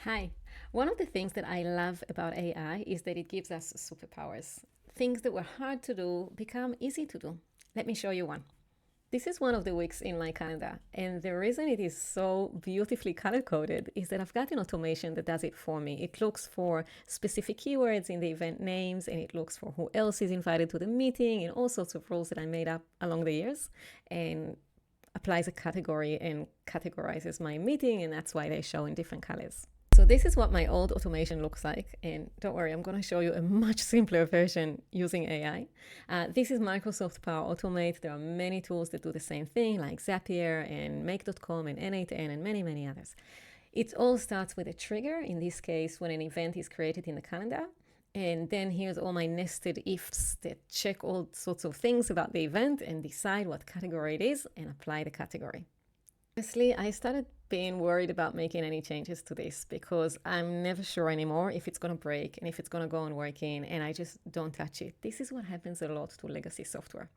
Hi. One of the things that I love about AI is that it gives us superpowers. Things that were hard to do become easy to do. Let me show you one. This is one of the weeks in my calendar, and the reason it is so beautifully color coded is that I've got an automation that does it for me. It looks for specific keywords in the event names, and it looks for who else is invited to the meeting, and all sorts of rules that I made up along the years, and applies a category and categorizes my meeting, and that's why they show in different colors. So this is what my old automation looks like. And don't worry, I'm going to show you a much simpler version using AI. This is Microsoft Power Automate. There are many tools that do the same thing, like Zapier and Make.com and N8N and many, many others. It all starts with a trigger, in this case, when an event is created in the calendar. And then here's all my nested ifs that check all sorts of things about the event and decide what category it is and apply the category. Honestly, I started being worried about making any changes to this because I'm never sure anymore if it's going to break and if it's going to go on working, and I just don't touch it. This is what happens a lot to legacy software.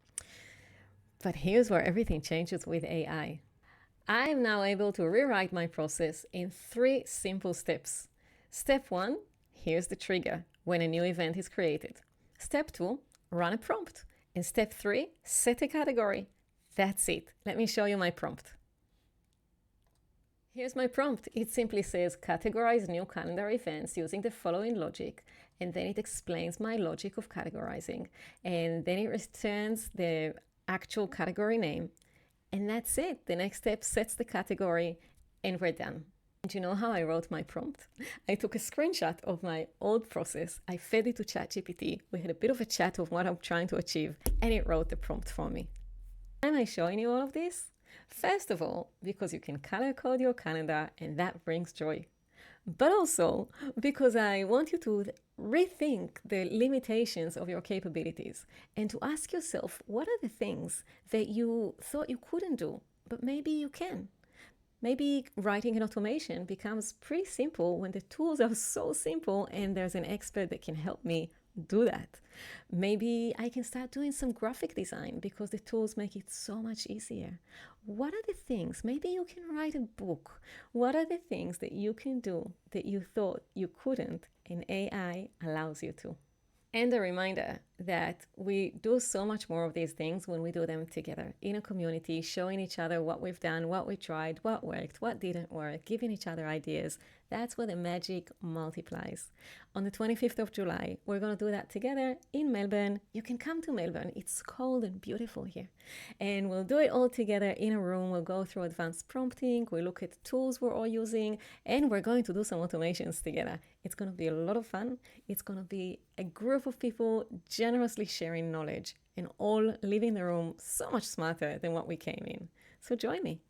But here's where everything changes with AI. I am now able to rewrite my process in 3 simple steps. Step 1, here's the trigger when a new event is created. Step 2, run a prompt. And step 3, set a category. That's it. Let me show you my prompt. Here's my prompt. It simply says categorize new calendar events using the following logic, and then it explains my logic of categorizing, and then it returns the actual category name, and that's it. The next step sets the category, and we're done. And you know how I wrote my prompt? I took a screenshot of my old process. I fed it to ChatGPT. We had a bit of a chat of what I'm trying to achieve, and it wrote the prompt for me. Why am I showing you all of this? First of all, because you can color code your calendar and that brings joy. But also because I want you to rethink the limitations of your capabilities and to ask yourself, what are the things that you thought you couldn't do, but maybe you can? Maybe writing an automation becomes pretty simple when the tools are so simple and there's an expert that can help me do that. Maybe I can start doing some graphic design because the tools make it so much easier. What are the things? Maybe you can write a book. What are the things that you can do that you thought you couldn't and AI allows you to? And a reminder that we do so much more of these things when we do them together in a community, showing each other what we've done, what we tried, what worked, what didn't work, giving each other ideas. That's where the magic multiplies. On the 25th of July, we're going to do that together in Melbourne. You can come to Melbourne. It's cold and beautiful here. And we'll do it all together in a room. We'll go through advanced prompting. We'll look at tools we're all using. And we're going to do some automations together. It's going to be a lot of fun. It's going to be a group of people generously sharing knowledge and all leaving the room so much smarter than what we came in. So join me.